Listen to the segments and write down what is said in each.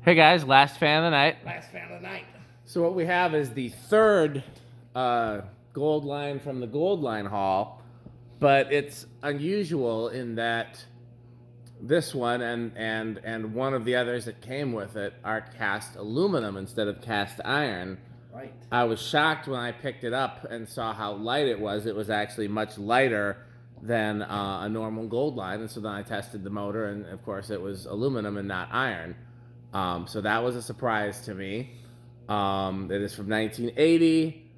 Hey guys, last fan of the night. Last fan of the night. So what we have is the third gold line from the gold line haul, but it's unusual in that this one and one of the others that came with it are cast aluminum instead of cast iron. Right. I was shocked when I picked it up and saw how light it was. It was actually much lighter than a normal gold line, and so then I tested the motor, and of course it was aluminum and not iron. So that was a surprise to me. It is from 1980.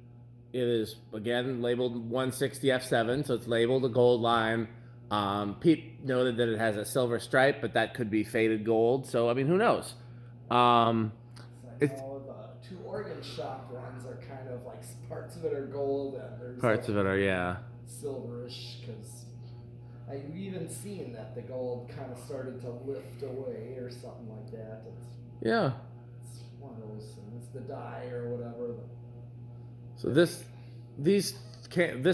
It is, again, labeled 160F-7, so it's labeled a gold line. Pete noted that it has a silver stripe, but that could be faded gold. So, I mean, who knows? It's all the two organ shop ones are kind of like parts of it are gold and there's parts of it are, yeah, silverish, because I've even seen that the gold kind of started to lift away or something like that. Yeah. It's one of those things, the dye or whatever. So this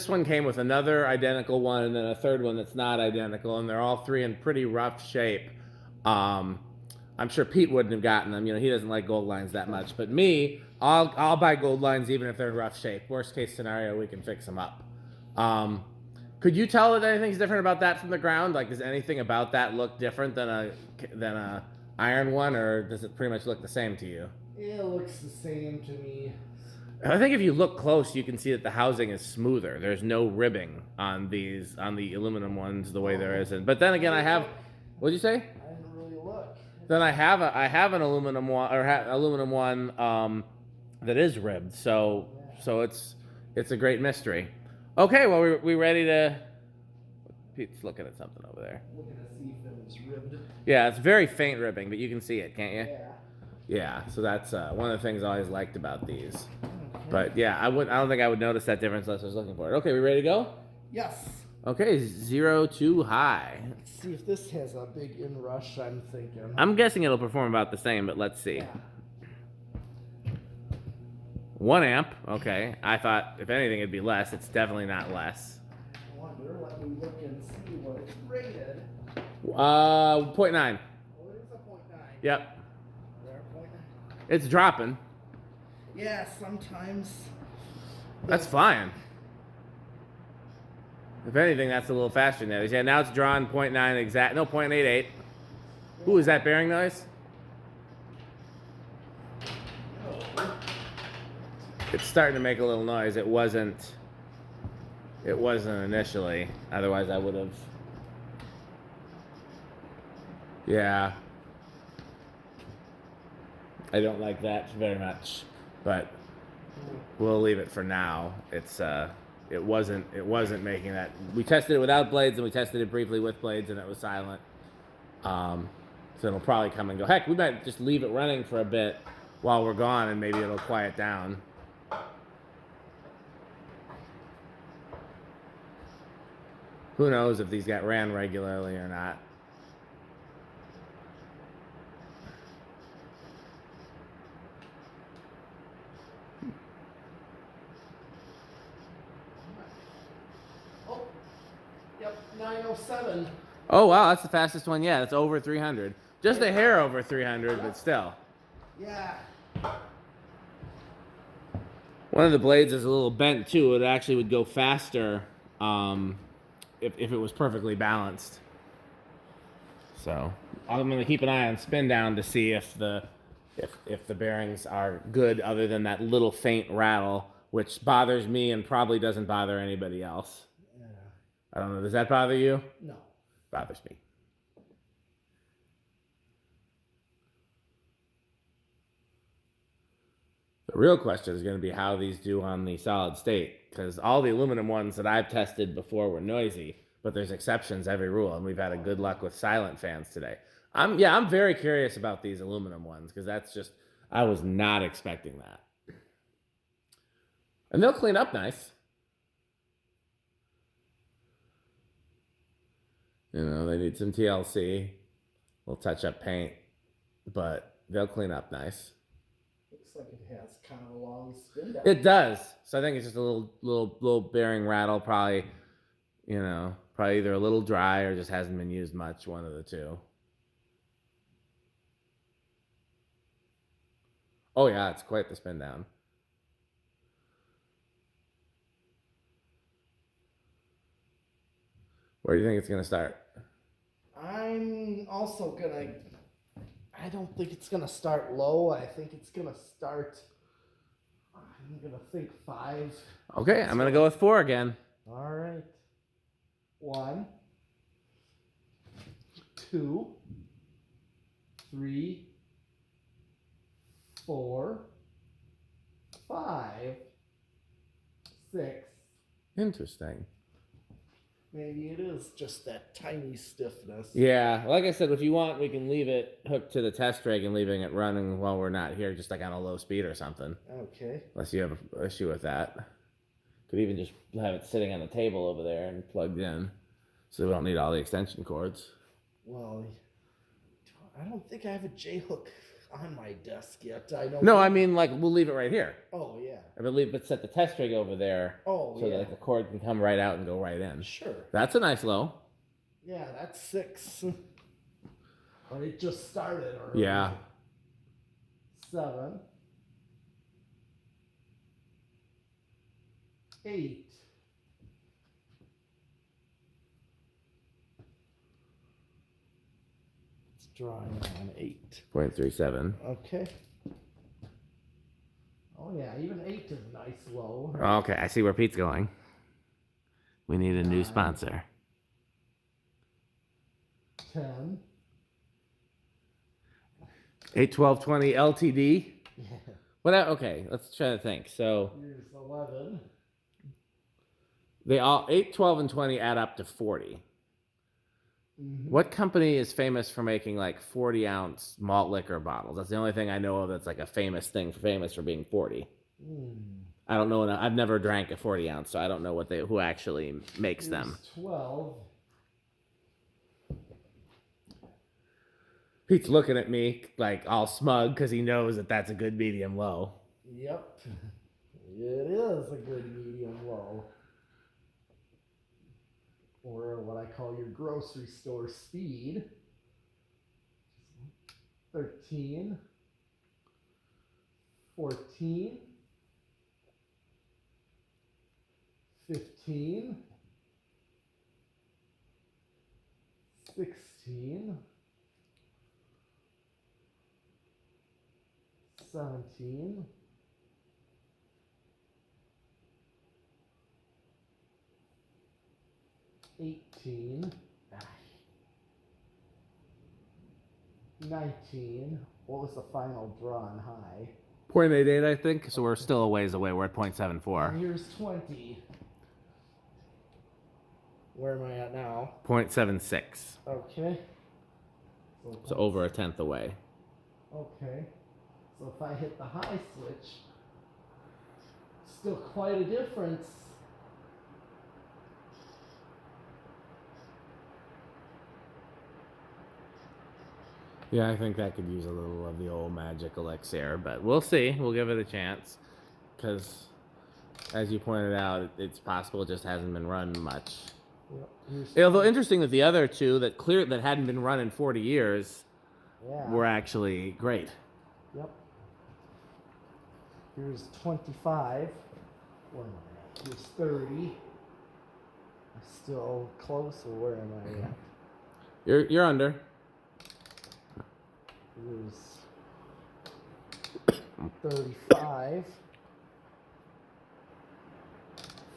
one came with another identical one and then a third one that's not identical, and they're all three in pretty rough shape. I'm sure Pete wouldn't have gotten them. You know, he doesn't like gold lines that much. But me, I'll buy gold lines even if they're in rough shape. Worst case scenario, we can fix them up. Could you tell that anything's different about that from the ground? Like, does anything about that look different than a iron one, or does it pretty much look the same to you? It looks the same to me. I think if you look close, you can see that the housing is smoother. There's no ribbing on the aluminum ones the way there isn't. But then again, what'd you say? I didn't really look. Then I have an aluminum one that is ribbed. So it's a great mystery. Okay, well we ready to. Pete's looking at something over there. Looking to see if it was ribbed. Yeah, it's very faint ribbing, but you can see it, can't you? Yeah. Yeah. So that's one of the things I always liked about these. Okay. But yeah, I don't think I would notice that difference unless I was looking for it. Okay, we ready to go? Yes. Okay, 0 to high. Let's see if this has a big inrush, I'm thinking. I'm guessing it'll perform about the same, but let's see. Yeah. 1 amp. Okay. I thought if anything it'd be less. It's definitely not less. I wonder, let me look and see what it's rated. 0.9. Oh, it is a 0.9. Yep. There, 0.9. It's dropping. Yeah, sometimes. That's fine. If anything, that's a little faster than that. Yeah, now it's drawn 0.9 exact. No, 0.88. Ooh, is that bearing noise? It's starting to make a little noise. It wasn't initially. Otherwise, I would have. Yeah. I don't like that very much, but we'll leave it for now. It wasn't making that. We tested it without blades and we tested it briefly with blades and it was silent. So it'll probably come and go. Heck, we might just leave it running for a bit while we're gone and maybe it'll quiet down. Who knows if these got ran regularly or not. Oh, yep, 907. Oh, wow, that's the fastest one yet. It's over 300. Just a hair over 300, but still. Yeah. One of the blades is a little bent, too. It actually would go faster if it was perfectly balanced. So I'm going to keep an eye on spin down to see if the bearings are good other than that little faint rattle, which bothers me and probably doesn't bother anybody else. Yeah. I don't know. Does that bother you? No. Bothers me. The real question is going to be how these do on the solid state, because all the aluminum ones that I've tested before were noisy, but there's exceptions every rule, and we've had a good luck with silent fans today. I'm very curious about these aluminum ones, because that's just, I was not expecting that. And they'll clean up nice. You know, they need some TLC, a little touch-up paint, but they'll clean up nice. Looks like it has kind of a long spin down. It does. So I think it's just a little bearing rattle, probably, you know, probably either a little dry or just hasn't been used much, one of the two. Oh yeah, it's quite the spin down. Where do you think it's gonna start? I'm also gonna. I don't think it's gonna start low. I think it's gonna start. I'm gonna think 5. Okay, I'm gonna go with 4 again. All right. 1, 2, 3, 4, 5, 6. Interesting. Maybe it is just that tiny stiffness. Yeah, like I said, if you want, we can leave it hooked to the test rig and leaving it running while we're not here, just like on a low speed or something. Okay. Unless you have an issue with that. Could even just have it sitting on the table over there and plugged in, so we don't need all the extension cords. Well, I don't think I have a J-hook on my desk yet. I know. No, I mean, like, we'll leave it right here. Oh, yeah. I believe, but set the test rig over there. Oh, so yeah. that like, the cord can come right out and go right in. Sure. That's a nice low. Yeah, that's 6. But it just started already. Yeah. 7. 8. It's drawing on 8. 0.37. Okay. Oh yeah, even 8 is nice low. Okay, I see where Pete's going. We need a new sponsor. 10. 81220 LTD. Yeah. What? Okay, let's try to think. So Here's 11. they all 8, 12, and 20 add up to 40. Mm-hmm. What company is famous for making like 40-ounce malt liquor bottles? That's the only thing I know of that's like a famous for being 40. I don't know. I've never drank a 40-ounce, so I don't know who actually makes them. 12. Pete's looking at me like all smug because he knows that that's a good medium low. Yep. It is a good medium low. Or what I call your grocery store speed. 13. 14. 15. 16. 17. 18. 19. What was the final draw on high? 0.88, I think. So we're still a ways away. We're at And 0.74. here's 20. Where am I at now? 0.76. Okay. So over a tenth away. Okay. So if I hit the high switch, still quite a difference. Yeah, I think that could use a little of the old magic elixir, but we'll see. We'll give it a chance. Because, as you pointed out, it's possible it just hasn't been run much. Yep. Although interesting that the other two that hadn't been run in 40 years Yeah. were actually great. Yep. Here's 25. Where am I at? Here's 30. I'm still close, or where am I at? You're under. Here's 35.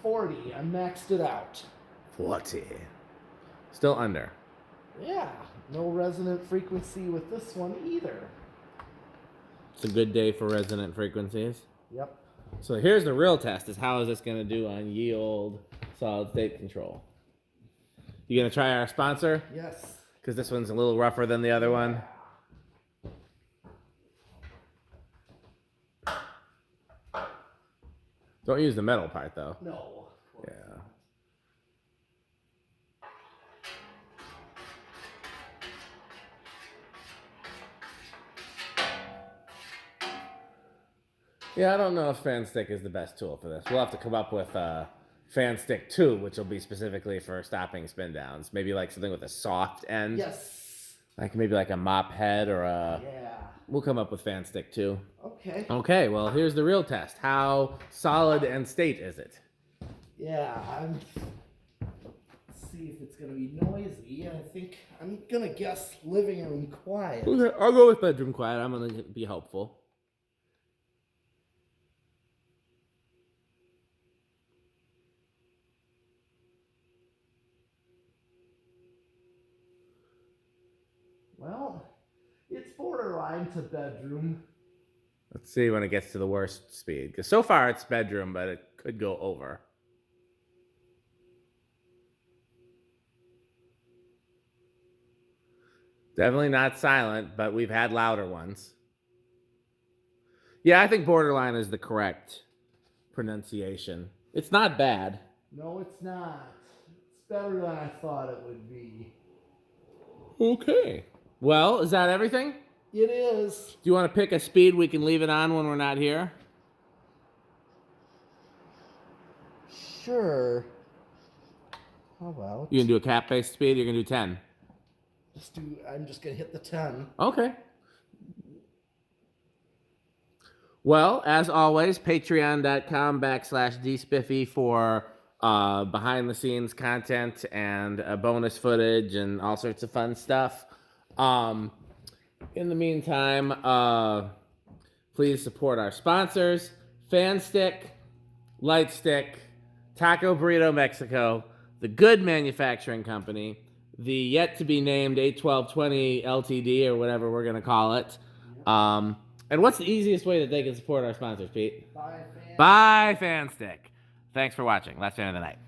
40. I maxed it out. 40. Still under. Yeah. No resonant frequency with this one either. It's a good day for resonant frequencies. Yep. So here's the real test: is how is this going to do on ye old solid state control? You going to try our sponsor? Yes. Because this one's a little rougher than the other one. Don't use the metal part though. No. Yeah. Yeah, I don't know if fan stick is the best tool for this. We'll have to come up with fan stick 2, which will be specifically for stopping spin downs. Maybe like something with a soft end. Yes. Like maybe like a mop head or a Yeah. We'll come up with fan stick too. Okay. Okay, well, here's the real test. How solid and state is it? Yeah, let's see if it's gonna be noisy. I think I'm gonna guess living room quiet. Okay, I'll go with bedroom quiet. I'm gonna be helpful. Well, it's borderline to bedroom. Let's see when it gets to the worst speed. Because so far it's bedroom, but it could go over. Definitely not silent, but we've had louder ones. Yeah, I think borderline is the correct pronunciation. It's not bad. No, it's not. It's better than I thought it would be. Okay. Well, is that everything? It is. Do you want to pick a speed we can leave it on when we're not here? Sure. How about? You can do a cap-based speed, you're going to do 10. I'm just going to hit the 10. Okay. Well, as always, patreon.com/dspiffy for behind-the-scenes content and bonus footage and all sorts of fun stuff. In the meantime, please support our sponsors, Fan Stick, Light Stick, Taco Burrito Mexico, The Good Manufacturing Company, the yet-to-be-named 81220 LTD, or whatever we're going to call it. And what's the easiest way that they can support our sponsors, Pete? Bye, Fan. Bye, Fan Stick. Thanks for watching. Last fan of the night.